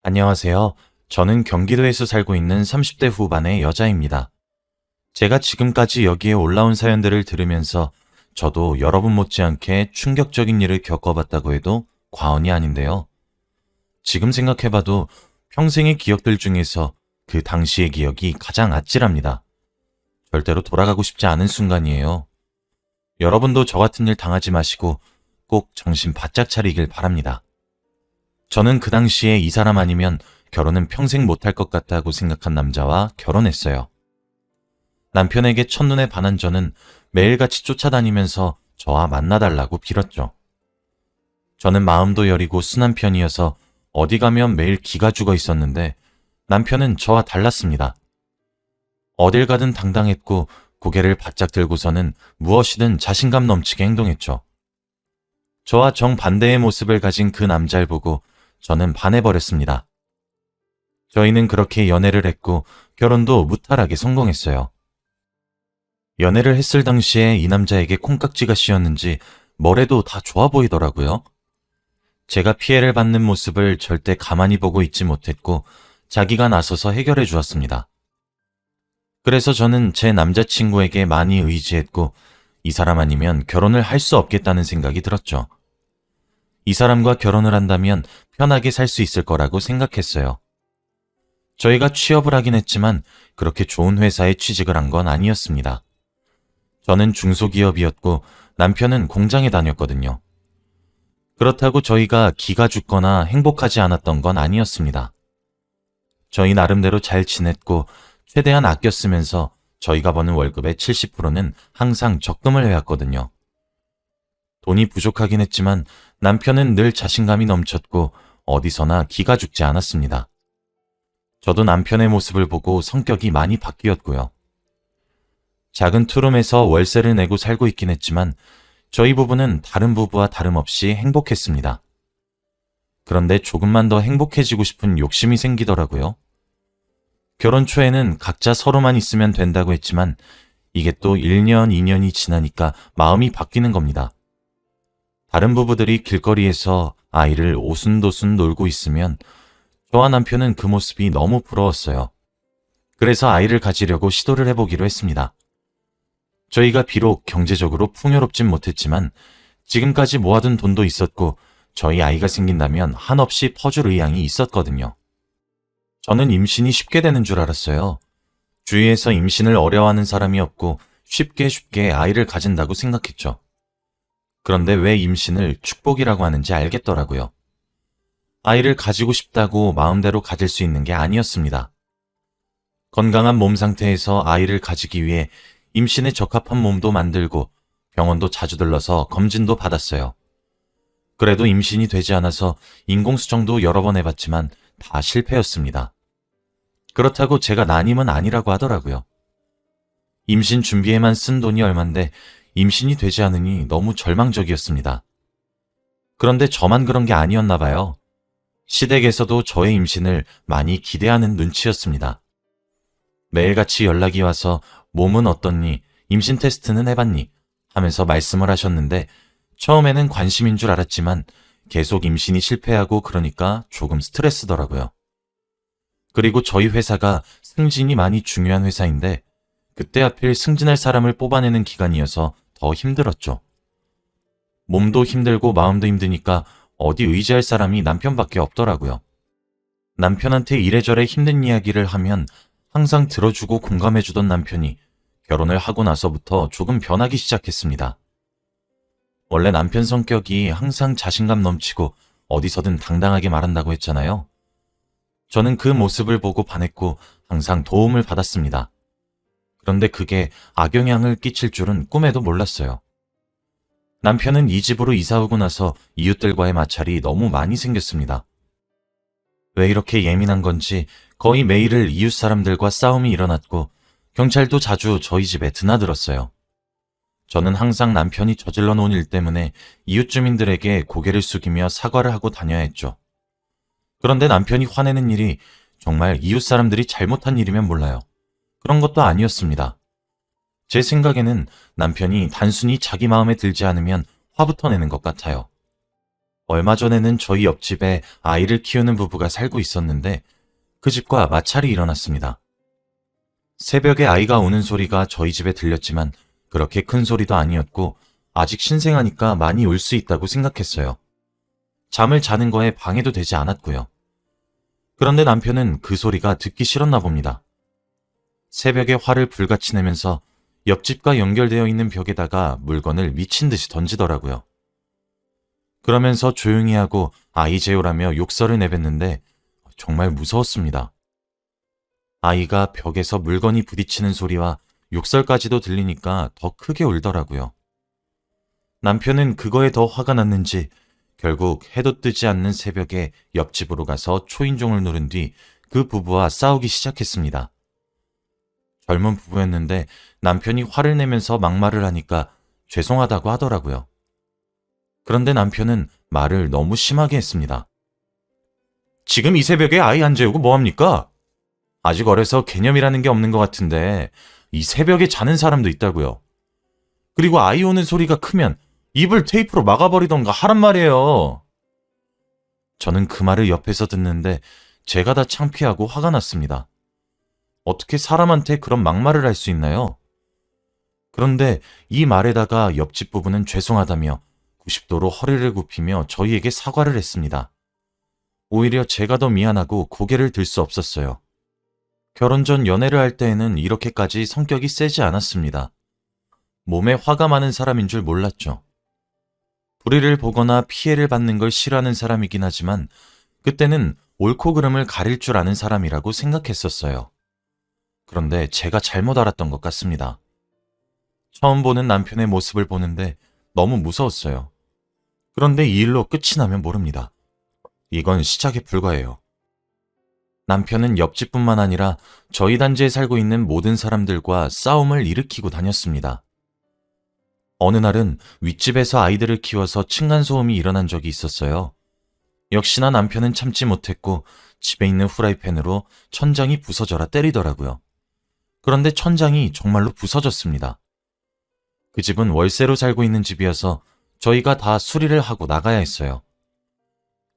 안녕하세요. 저는 경기도에서 살고 있는 30대 후반의 여자입니다. 제가 지금까지 여기에 올라온 사연들을 들으면서 저도 여러분 못지않게 충격적인 일을 겪어봤다고 해도 과언이 아닌데요. 지금 생각해봐도 평생의 기억들 중에서 그 당시의 기억이 가장 아찔합니다. 절대로 돌아가고 싶지 않은 순간이에요. 여러분도 저 같은 일 당하지 마시고 꼭 정신 바짝 차리길 바랍니다. 저는 그 당시에 이 사람 아니면 결혼은 평생 못할 것 같다고 생각한 남자와 결혼했어요. 남편에게 첫눈에 반한 저는 매일같이 쫓아다니면서 저와 만나달라고 빌었죠. 저는 마음도 여리고 순한 편이어서 어디 가면 매일 기가 죽어 있었는데 남편은 저와 달랐습니다. 어딜 가든 당당했고 고개를 바짝 들고서는 무엇이든 자신감 넘치게 행동했죠. 저와 정반대의 모습을 가진 그 남자를 보고 저는 반해버렸습니다. 저희는 그렇게 연애를 했고 결혼도 무탈하게 성공했어요. 연애를 했을 당시에 이 남자에게 콩깍지가 씌었는지 뭐래도 다 좋아 보이더라고요. 제가 피해를 받는 모습을 절대 가만히 보고 있지 못했고 자기가 나서서 해결해 주었습니다. 그래서 저는 제 남자친구에게 많이 의지했고 이 사람 아니면 결혼을 할 수 없겠다는 생각이 들었죠. 이 사람과 결혼을 한다면 편하게 살 수 있을 거라고 생각했어요. 저희가 취업을 하긴 했지만 그렇게 좋은 회사에 취직을 한 건 아니었습니다. 저는 중소기업이었고 남편은 공장에 다녔거든요. 그렇다고 저희가 기가 죽거나 행복하지 않았던 건 아니었습니다. 저희 나름대로 잘 지냈고 최대한 아껴 쓰면서 저희가 버는 월급의 70%는 항상 적금을 해왔거든요. 돈이 부족하긴 했지만 남편은 늘 자신감이 넘쳤고 어디서나 기가 죽지 않았습니다. 저도 남편의 모습을 보고 성격이 많이 바뀌었고요. 작은 투룸에서 월세를 내고 살고 있긴 했지만 저희 부부는 다른 부부와 다름없이 행복했습니다. 그런데 조금만 더 행복해지고 싶은 욕심이 생기더라고요. 결혼 초에는 각자 서로만 있으면 된다고 했지만 이게 또 1년, 2년이 지나니까 마음이 바뀌는 겁니다. 다른 부부들이 길거리에서 아이를 오순도순 놀고 있으면 저와 남편은 그 모습이 너무 부러웠어요. 그래서 아이를 가지려고 시도를 해보기로 했습니다. 저희가 비록 경제적으로 풍요롭진 못했지만 지금까지 모아둔 돈도 있었고 저희 아이가 생긴다면 한없이 퍼줄 의향이 있었거든요. 저는 임신이 쉽게 되는 줄 알았어요. 주위에서 임신을 어려워하는 사람이 없고 쉽게 아이를 가진다고 생각했죠. 그런데 왜 임신을 축복이라고 하는지 알겠더라고요. 아이를 가지고 싶다고 마음대로 가질 수 있는 게 아니었습니다. 건강한 몸 상태에서 아이를 가지기 위해 임신에 적합한 몸도 만들고 병원도 자주 들러서 검진도 받았어요. 그래도 임신이 되지 않아서 인공수정도 여러 번 해봤지만 다 실패였습니다. 그렇다고 제가 난임은 아니라고 하더라고요. 임신 준비에만 쓴 돈이 얼만데 임신이 되지 않으니 너무 절망적이었습니다. 그런데 저만 그런 게 아니었나 봐요. 시댁에서도 저의 임신을 많이 기대하는 눈치였습니다. 매일같이 연락이 와서 몸은 어떻니, 임신 테스트는 해봤니 하면서 말씀을 하셨는데 처음에는 관심인 줄 알았지만 계속 임신이 실패하고 그러니까 조금 스트레스더라고요. 그리고 저희 회사가 승진이 많이 중요한 회사인데 그때 하필 승진할 사람을 뽑아내는 기간이어서 더 힘들었죠. 몸도 힘들고 마음도 힘드니까 어디 의지할 사람이 남편밖에 없더라고요. 남편한테 이래저래 힘든 이야기를 하면 항상 들어주고 공감해주던 남편이 결혼을 하고 나서부터 조금 변하기 시작했습니다. 원래 남편 성격이 항상 자신감 넘치고 어디서든 당당하게 말한다고 했잖아요. 저는 그 모습을 보고 반했고 항상 도움을 받았습니다. 그런데 그게 악영향을 끼칠 줄은 꿈에도 몰랐어요. 남편은 이 집으로 이사 오고 나서 이웃들과의 마찰이 너무 많이 생겼습니다. 왜 이렇게 예민한 건지 거의 매일을 이웃 사람들과 싸움이 일어났고 경찰도 자주 저희 집에 드나들었어요. 저는 항상 남편이 저질러 놓은 일 때문에 이웃 주민들에게 고개를 숙이며 사과를 하고 다녀야 했죠. 그런데 남편이 화내는 일이 정말 이웃 사람들이 잘못한 일이면 몰라요. 그런 것도 아니었습니다. 제 생각에는 남편이 단순히 자기 마음에 들지 않으면 화부터 내는 것 같아요. 얼마 전에는 저희 옆집에 아이를 키우는 부부가 살고 있었는데 그 집과 마찰이 일어났습니다. 새벽에 아이가 우는 소리가 저희 집에 들렸지만 그렇게 큰 소리도 아니었고 아직 신생아니까 많이 울 수 있다고 생각했어요. 잠을 자는 거에 방해도 되지 않았고요. 그런데 남편은 그 소리가 듣기 싫었나 봅니다. 새벽에 화를 불같이 내면서 옆집과 연결되어 있는 벽에다가 물건을 미친 듯이 던지더라고요. 그러면서 조용히 하고 아이 재우라며 욕설을 내뱉는데 정말 무서웠습니다. 아이가 벽에서 물건이 부딪히는 소리와 욕설까지도 들리니까 더 크게 울더라고요. 남편은 그거에 더 화가 났는지 결국 해도 뜨지 않는 새벽에 옆집으로 가서 초인종을 누른 뒤 그 부부와 싸우기 시작했습니다. 젊은 부부였는데 남편이 화를 내면서 막말을 하니까 죄송하다고 하더라고요. 그런데 남편은 말을 너무 심하게 했습니다. 지금 이 새벽에 아이 안 재우고 뭐합니까? 아직 어려서 개념이라는 게 없는 것 같은데 이 새벽에 자는 사람도 있다고요. 그리고 아이 우는 소리가 크면 입을 테이프로 막아버리던가 하란 말이에요. 저는 그 말을 옆에서 듣는데 제가 다 창피하고 화가 났습니다. 어떻게 사람한테 그런 막말을 할 수 있나요? 그런데 이 말에다가 옆집 부부는 죄송하다며 90도로 허리를 굽히며 저희에게 사과를 했습니다. 오히려 제가 더 미안하고 고개를 들 수 없었어요. 결혼 전 연애를 할 때에는 이렇게까지 성격이 세지 않았습니다. 몸에 화가 많은 사람인 줄 몰랐죠. 불의를 보거나 피해를 받는 걸 싫어하는 사람이긴 하지만 그때는 옳고 그름을 가릴 줄 아는 사람이라고 생각했었어요. 그런데 제가 잘못 알았던 것 같습니다. 처음 보는 남편의 모습을 보는데 너무 무서웠어요. 그런데 이 일로 끝이 나면 모릅니다. 이건 시작에 불과해요. 남편은 옆집뿐만 아니라 저희 단지에 살고 있는 모든 사람들과 싸움을 일으키고 다녔습니다. 어느 날은 윗집에서 아이들을 키워서 층간소음이 일어난 적이 있었어요. 역시나 남편은 참지 못했고 집에 있는 후라이팬으로 천장이 부서져라 때리더라고요. 그런데 천장이 정말로 부서졌습니다. 그 집은 월세로 살고 있는 집이어서 저희가 다 수리를 하고 나가야 했어요.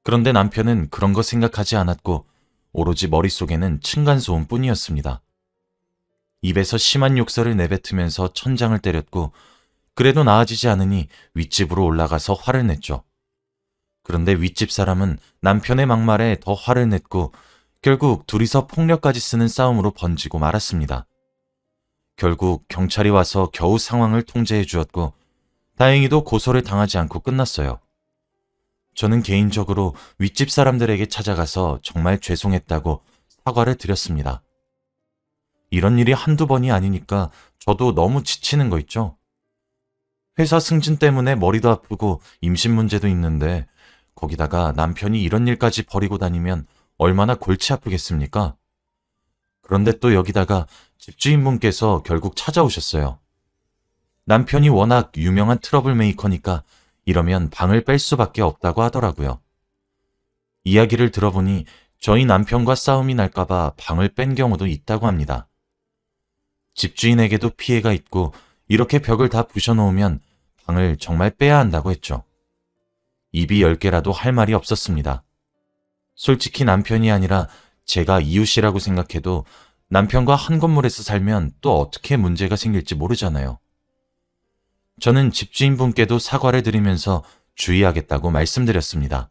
그런데 남편은 그런 거 생각하지 않았고 오로지 머릿속에는 층간소음뿐이었습니다. 입에서 심한 욕설을 내뱉으면서 천장을 때렸고 그래도 나아지지 않으니 윗집으로 올라가서 화를 냈죠. 그런데 윗집 사람은 남편의 막말에 더 화를 냈고 결국 둘이서 폭력까지 쓰는 싸움으로 번지고 말았습니다. 결국 경찰이 와서 겨우 상황을 통제해 주었고 다행히도 고소를 당하지 않고 끝났어요. 저는 개인적으로 윗집 사람들에게 찾아가서 정말 죄송했다고 사과를 드렸습니다. 이런 일이 한두 번이 아니니까 저도 너무 지치는 거 있죠? 회사 승진 때문에 머리도 아프고 임신 문제도 있는데 거기다가 남편이 이런 일까지 벌이고 다니면 얼마나 골치 아프겠습니까? 그런데 또 여기다가 집주인분께서 결국 찾아오셨어요. 남편이 워낙 유명한 트러블 메이커니까 이러면 방을 뺄 수밖에 없다고 하더라고요. 이야기를 들어보니 저희 남편과 싸움이 날까봐 방을 뺀 경우도 있다고 합니다. 집주인에게도 피해가 있고 이렇게 벽을 다 부셔놓으면 방을 정말 빼야 한다고 했죠. 입이 10개라도 할 말이 없었습니다. 솔직히 남편이 아니라 제가 이웃이라고 생각해도 남편과 한 건물에서 살면 또 어떻게 문제가 생길지 모르잖아요. 저는 집주인분께도 사과를 드리면서 주의하겠다고 말씀드렸습니다.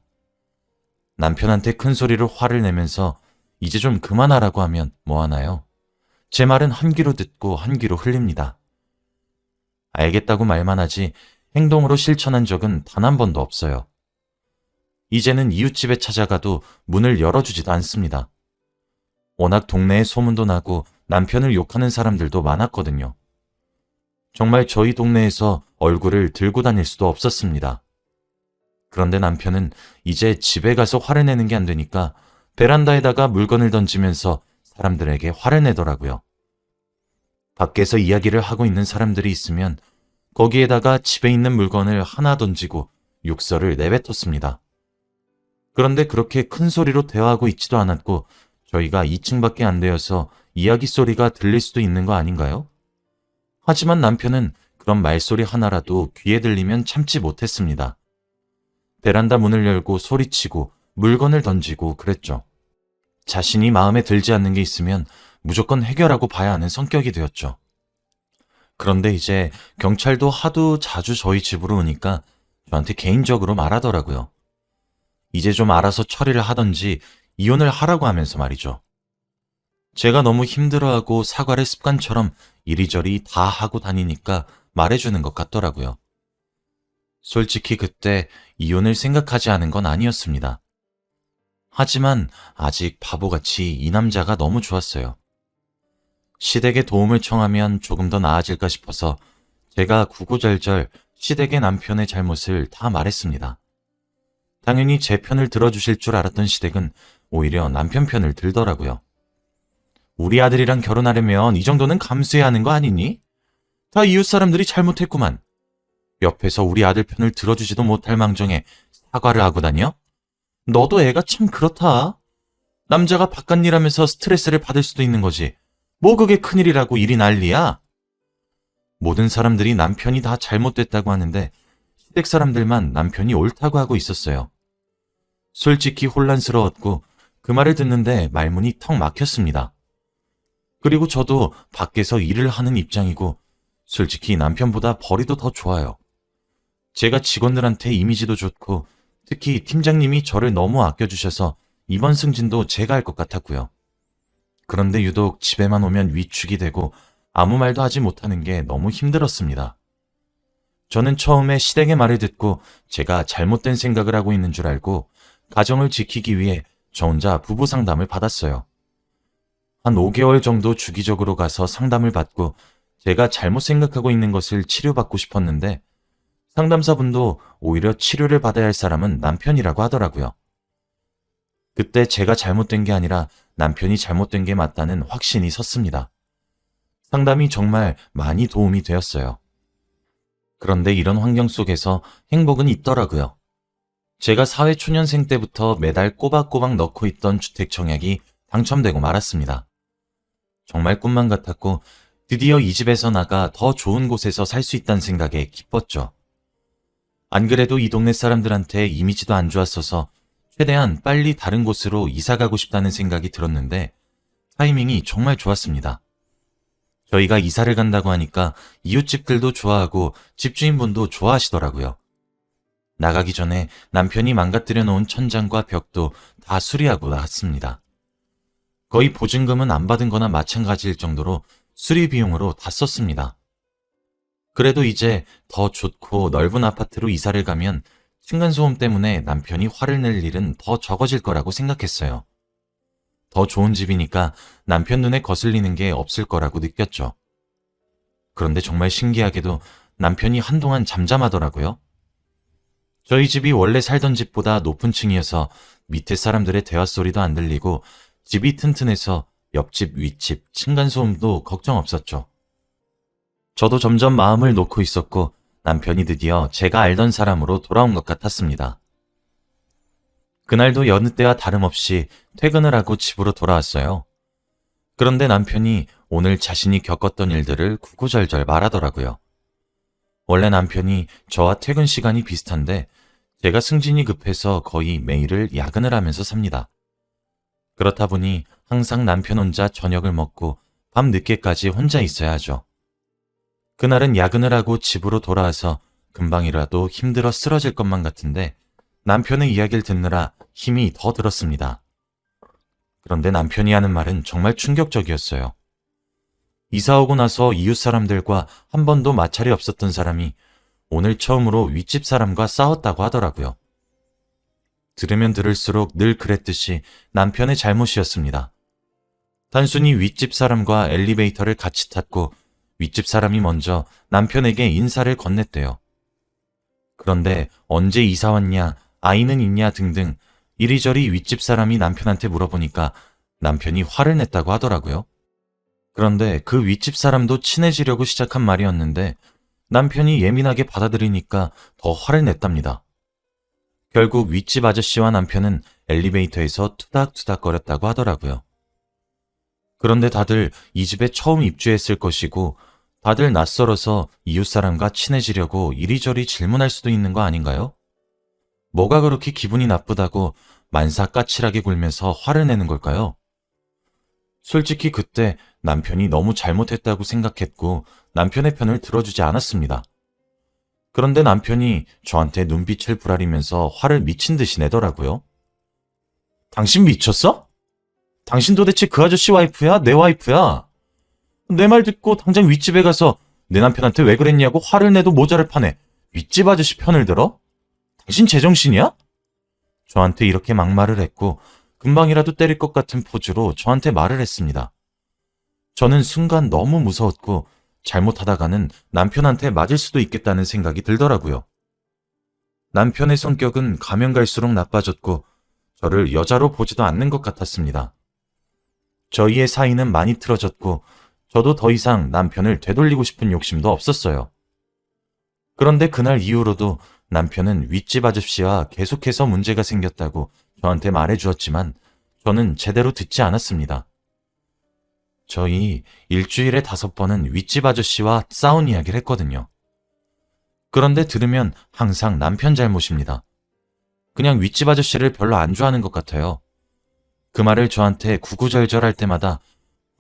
남편한테 큰 소리로 화를 내면서 이제 좀 그만하라고 하면 뭐하나요? 제 말은 한 귀로 듣고 한 귀로 흘립니다. 알겠다고 말만 하지 행동으로 실천한 적은 단 한 번도 없어요. 이제는 이웃집에 찾아가도 문을 열어주지도 않습니다. 워낙 동네에 소문도 나고 남편을 욕하는 사람들도 많았거든요. 정말 저희 동네에서 얼굴을 들고 다닐 수도 없었습니다. 그런데 남편은 이제 집에 가서 화를 내는 게 안 되니까 베란다에다가 물건을 던지면서 사람들에게 화를 내더라고요. 밖에서 이야기를 하고 있는 사람들이 있으면 거기에다가 집에 있는 물건을 하나 던지고 욕설을 내뱉었습니다. 그런데 그렇게 큰 소리로 대화하고 있지도 않았고 저희가 2층밖에 안 되어서 이야기 소리가 들릴 수도 있는 거 아닌가요? 하지만 남편은 그런 말소리 하나라도 귀에 들리면 참지 못했습니다. 베란다 문을 열고 소리치고 물건을 던지고 그랬죠. 자신이 마음에 들지 않는 게 있으면 무조건 해결하고 봐야 하는 성격이 되었죠. 그런데 이제 경찰도 하도 자주 저희 집으로 오니까 저한테 개인적으로 말하더라고요. 이제 좀 알아서 처리를 하던지 이혼을 하라고 하면서 말이죠. 제가 너무 힘들어하고 사과를 습관처럼 이리저리 다 하고 다니니까 말해주는 것 같더라고요. 솔직히 그때 이혼을 생각하지 않은 건 아니었습니다. 하지만 아직 바보같이 이 남자가 너무 좋았어요. 시댁에 도움을 청하면 조금 더 나아질까 싶어서 제가 구구절절 시댁의 남편의 잘못을 다 말했습니다. 당연히 제 편을 들어주실 줄 알았던 시댁은 오히려 남편 편을 들더라고요. 우리 아들이랑 결혼하려면 이 정도는 감수해야 하는 거 아니니? 다 이웃 사람들이 잘못했구만. 옆에서 우리 아들 편을 들어주지도 못할 망정에 사과를 하고 다녀? 너도 애가 참 그렇다. 남자가 바깥 일하면서 스트레스를 받을 수도 있는 거지. 뭐 그게 큰일이라고 일이 난리야? 모든 사람들이 남편이 다 잘못됐다고 하는데 시댁 사람들만 남편이 옳다고 하고 있었어요. 솔직히 혼란스러웠고 그 말을 듣는데 말문이 턱 막혔습니다. 그리고 저도 밖에서 일을 하는 입장이고 솔직히 남편보다 벌이도 더 좋아요. 제가 직원들한테 이미지도 좋고 특히 팀장님이 저를 너무 아껴주셔서 이번 승진도 제가 할 것 같았고요. 그런데 유독 집에만 오면 위축이 되고 아무 말도 하지 못하는 게 너무 힘들었습니다. 저는 처음에 시댁의 말을 듣고 제가 잘못된 생각을 하고 있는 줄 알고 가정을 지키기 위해 저 혼자 부부 상담을 받았어요. 한 5개월 정도 주기적으로 가서 상담을 받고 제가 잘못 생각하고 있는 것을 치료받고 싶었는데 상담사분도 오히려 치료를 받아야 할 사람은 남편이라고 하더라고요. 그때 제가 잘못된 게 아니라 남편이 잘못된 게 맞다는 확신이 섰습니다. 상담이 정말 많이 도움이 되었어요. 그런데 이런 환경 속에서 행복은 있더라고요. 제가 사회초년생 때부터 매달 꼬박꼬박 넣고 있던 주택청약이 당첨되고 말았습니다. 정말 꿈만 같았고 드디어 이 집에서 나가 더 좋은 곳에서 살 수 있다는 생각에 기뻤죠. 안 그래도 이 동네 사람들한테 이미지도 안 좋았어서 최대한 빨리 다른 곳으로 이사 가고 싶다는 생각이 들었는데 타이밍이 정말 좋았습니다. 저희가 이사를 간다고 하니까 이웃집들도 좋아하고 집주인분도 좋아하시더라고요. 나가기 전에 남편이 망가뜨려 놓은 천장과 벽도 다 수리하고 나왔습니다. 거의 보증금은 안 받은 거나 마찬가지일 정도로 수리 비용으로 다 썼습니다. 그래도 이제 더 좋고 넓은 아파트로 이사를 가면 층간소음 때문에 남편이 화를 낼 일은 더 적어질 거라고 생각했어요. 더 좋은 집이니까 남편 눈에 거슬리는 게 없을 거라고 느꼈죠. 그런데 정말 신기하게도 남편이 한동안 잠잠하더라고요. 저희 집이 원래 살던 집보다 높은 층이어서 밑에 사람들의 대화 소리도 안 들리고 집이 튼튼해서 옆집, 윗집, 층간소음도 걱정 없었죠. 저도 점점 마음을 놓고 있었고 남편이 드디어 제가 알던 사람으로 돌아온 것 같았습니다. 그날도 여느 때와 다름없이 퇴근을 하고 집으로 돌아왔어요. 그런데 남편이 오늘 자신이 겪었던 일들을 구구절절 말하더라고요. 원래 남편이 저와 퇴근 시간이 비슷한데 제가 승진이 급해서 거의 매일을 야근을 하면서 삽니다. 그렇다 보니 항상 남편 혼자 저녁을 먹고 밤 늦게까지 혼자 있어야 하죠. 그날은 야근을 하고 집으로 돌아와서 금방이라도 힘들어 쓰러질 것만 같은데 남편의 이야기를 듣느라 힘이 더 들었습니다. 그런데 남편이 하는 말은 정말 충격적이었어요. 이사 오고 나서 이웃 사람들과 한 번도 마찰이 없었던 사람이 오늘 처음으로 윗집 사람과 싸웠다고 하더라고요. 들으면 들을수록 늘 그랬듯이 남편의 잘못이었습니다. 단순히 윗집 사람과 엘리베이터를 같이 탔고 윗집 사람이 먼저 남편에게 인사를 건넸대요. 그런데 언제 이사 왔냐, 아이는 있냐 등등 이리저리 윗집 사람이 남편한테 물어보니까 남편이 화를 냈다고 하더라고요. 그런데 그 윗집 사람도 친해지려고 시작한 말이었는데 남편이 예민하게 받아들이니까 더 화를 냈답니다. 결국 윗집 아저씨와 남편은 엘리베이터에서 투닥투닥거렸다고 하더라고요. 그런데 다들 이 집에 처음 입주했을 것이고 다들 낯설어서 이웃 사람과 친해지려고 이리저리 질문할 수도 있는 거 아닌가요? 뭐가 그렇게 기분이 나쁘다고 만사 까칠하게 굴면서 화를 내는 걸까요? 솔직히 그때 남편이 너무 잘못했다고 생각했고 남편의 편을 들어주지 않았습니다. 그런데 남편이 저한테 눈빛을 부라리면서 화를 미친 듯이 내더라고요. 당신 미쳤어? 당신 도대체 그 아저씨 와이프야? 내 와이프야? 내 말 듣고 당장 윗집에 가서 내 남편한테 왜 그랬냐고 화를 내도 모자를 파네. 윗집 아저씨 편을 들어? 당신 제정신이야? 저한테 이렇게 막말을 했고 금방이라도 때릴 것 같은 포즈로 저한테 말을 했습니다. 저는 순간 너무 무서웠고 잘못하다가는 남편한테 맞을 수도 있겠다는 생각이 들더라고요. 남편의 성격은 가면 갈수록 나빠졌고 저를 여자로 보지도 않는 것 같았습니다. 저희의 사이는 많이 틀어졌고 저도 더 이상 남편을 되돌리고 싶은 욕심도 없었어요. 그런데 그날 이후로도 남편은 윗집 아저씨와 계속해서 문제가 생겼다고 저한테 말해주었지만 저는 제대로 듣지 않았습니다. 저희 일주일에 5번은 윗집 아저씨와 싸운 이야기를 했거든요. 그런데 들으면 항상 남편 잘못입니다. 그냥 윗집 아저씨를 별로 안 좋아하는 것 같아요. 그 말을 저한테 구구절절 할 때마다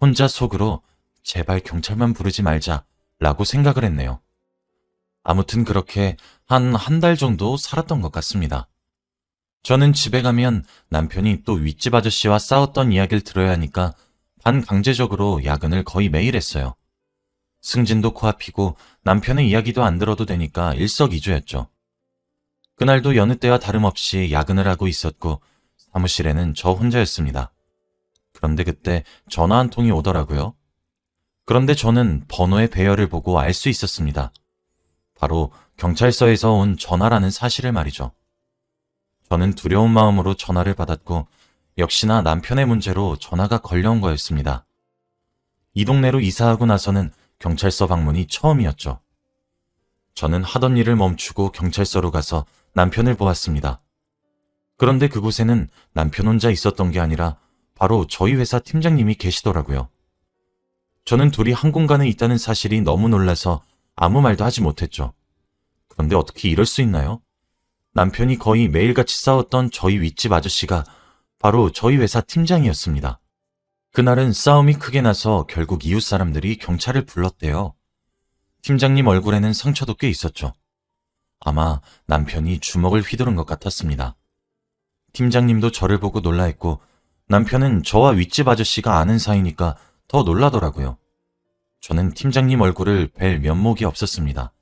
혼자 속으로 제발 경찰만 부르지 말자 라고 생각을 했네요. 아무튼 그렇게 한 달 정도 살았던 것 같습니다. 저는 집에 가면 남편이 또 윗집 아저씨와 싸웠던 이야기를 들어야 하니까 반강제적으로 야근을 거의 매일 했어요. 승진도 코앞이고 남편의 이야기도 안 들어도 되니까 일석이조였죠. 그날도 여느 때와 다름없이 야근을 하고 있었고 사무실에는 저 혼자였습니다. 그런데 그때 전화 한 통이 오더라고요. 그런데 저는 번호의 배열을 보고 알 수 있었습니다. 바로 경찰서에서 온 전화라는 사실을 말이죠. 저는 두려운 마음으로 전화를 받았고 역시나 남편의 문제로 전화가 걸려온 거였습니다. 이 동네로 이사하고 나서는 경찰서 방문이 처음이었죠. 저는 하던 일을 멈추고 경찰서로 가서 남편을 보았습니다. 그런데 그곳에는 남편 혼자 있었던 게 아니라 바로 저희 회사 팀장님이 계시더라고요. 저는 둘이 한 공간에 있다는 사실이 너무 놀라서 아무 말도 하지 못했죠. 그런데 어떻게 이럴 수 있나요? 남편이 거의 매일같이 싸웠던 저희 윗집 아저씨가 바로 저희 회사 팀장이었습니다. 그날은 싸움이 크게 나서 결국 이웃 사람들이 경찰을 불렀대요. 팀장님 얼굴에는 상처도 꽤 있었죠. 아마 남편이 주먹을 휘두른 것 같았습니다. 팀장님도 저를 보고 놀라했고 남편은 저와 윗집 아저씨가 아는 사이니까 더 놀라더라고요. 저는 팀장님 얼굴을 뵐 면목이 없었습니다.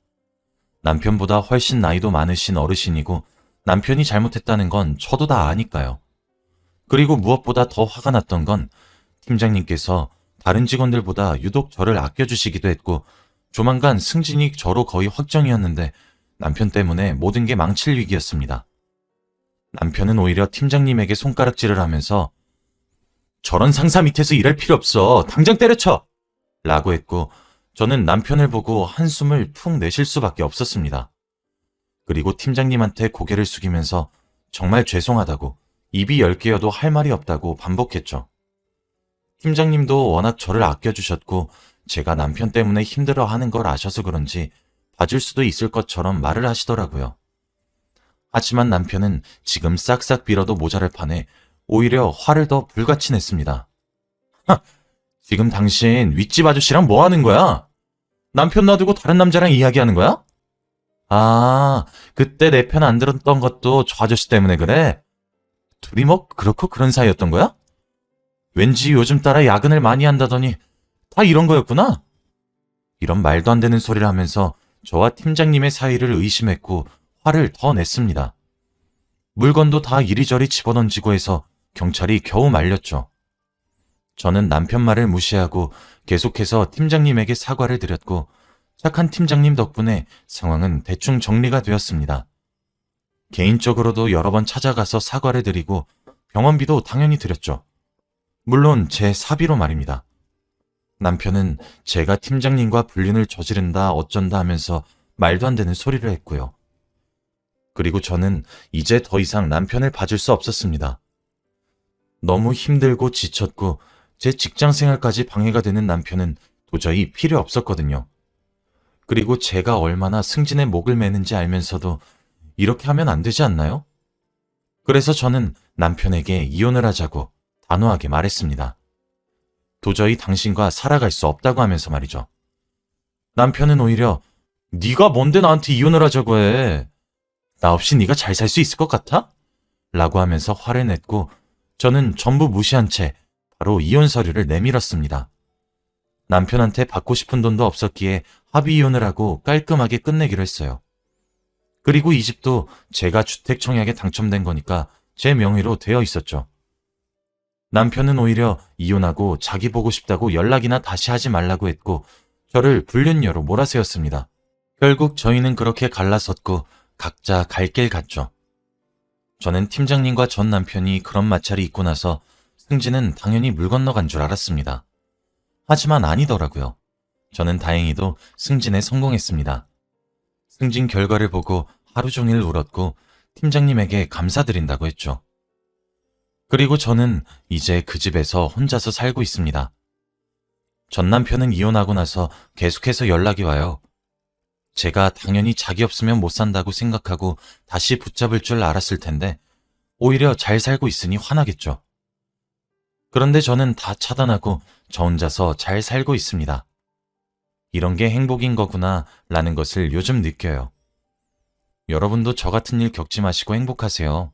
남편보다 훨씬 나이도 많으신 어르신이고 남편이 잘못했다는 건 저도 다 아니까요. 그리고 무엇보다 더 화가 났던 건 팀장님께서 다른 직원들보다 유독 저를 아껴주시기도 했고 조만간 승진이 저로 거의 확정이었는데 남편 때문에 모든 게 망칠 위기였습니다. 남편은 오히려 팀장님에게 손가락질을 하면서 저런 상사 밑에서 일할 필요 없어. 당장 때려쳐! 라고 했고 저는 남편을 보고 한숨을 푹 내쉴 수밖에 없었습니다. 그리고 팀장님한테 고개를 숙이면서 정말 죄송하다고 입이 10개여도 할 말이 없다고 반복했죠. 팀장님도 워낙 저를 아껴주셨고 제가 남편 때문에 힘들어하는 걸 아셔서 그런지 봐줄 수도 있을 것처럼 말을 하시더라고요. 하지만 남편은 지금 싹싹 빌어도 모자랄 판에 오히려 화를 더 불같이 냈습니다. 지금 당신 윗집 아저씨랑 뭐 하는 거야? 남편 놔두고 다른 남자랑 이야기하는 거야? 아, 그때 내 편 안 들었던 것도 저 아저씨 때문에 그래? 둘이 뭐 그렇고 그런 사이였던 거야? 왠지 요즘 따라 야근을 많이 한다더니 다 이런 거였구나? 이런 말도 안 되는 소리를 하면서 저와 팀장님의 사이를 의심했고 화를 더 냈습니다. 물건도 다 이리저리 집어던지고 해서 경찰이 겨우 말렸죠. 저는 남편 말을 무시하고 계속해서 팀장님에게 사과를 드렸고 착한 팀장님 덕분에 상황은 대충 정리가 되었습니다. 개인적으로도 여러 번 찾아가서 사과를 드리고 병원비도 당연히 드렸죠. 물론 제 사비로 말입니다. 남편은 제가 팀장님과 불륜을 저지른다 어쩐다 하면서 말도 안 되는 소리를 했고요. 그리고 저는 이제 더 이상 남편을 봐줄 수 없었습니다. 너무 힘들고 지쳤고 제 직장 생활까지 방해가 되는 남편은 도저히 필요 없었거든요. 그리고 제가 얼마나 승진에 목을 매는지 알면서도 이렇게 하면 안 되지 않나요? 그래서 저는 남편에게 이혼을 하자고 단호하게 말했습니다. 도저히 당신과 살아갈 수 없다고 하면서 말이죠. 남편은 오히려 네가 뭔데 나한테 이혼을 하자고 해. 나 없이 네가 잘 살 수 있을 것 같아? 라고 하면서 화를 냈고 저는 전부 무시한 채 바로 이혼 서류를 내밀었습니다. 남편한테 받고 싶은 돈도 없었기에 합의 이혼을 하고 깔끔하게 끝내기로 했어요. 그리고 이 집도 제가 주택 청약에 당첨된 거니까 제 명의로 되어 있었죠. 남편은 오히려 이혼하고 자기 보고 싶다고 연락이나 다시 하지 말라고 했고 저를 불륜녀로 몰아세웠습니다. 결국 저희는 그렇게 갈라섰고 각자 갈 길 갔죠. 저는 팀장님과 전 남편이 그런 마찰이 있고 나서 승진은 당연히 물 건너간 줄 알았습니다. 하지만 아니더라고요. 저는 다행히도 승진에 성공했습니다. 승진 결과를 보고 하루 종일 울었고 팀장님에게 감사드린다고 했죠. 그리고 저는 이제 그 집에서 혼자서 살고 있습니다. 전 남편은 이혼하고 나서 계속해서 연락이 와요. 제가 당연히 자기 없으면 못 산다고 생각하고 다시 붙잡을 줄 알았을 텐데 오히려 잘 살고 있으니 화나겠죠. 그런데 저는 다 차단하고 저 혼자서 잘 살고 있습니다. 이런 게 행복인 거구나 라는 것을 요즘 느껴요. 여러분도 저 같은 일 겪지 마시고 행복하세요.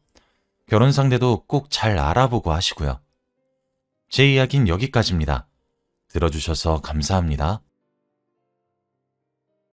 결혼 상대도 꼭 잘 알아보고 하시고요. 제 이야기는 여기까지입니다. 들어주셔서 감사합니다.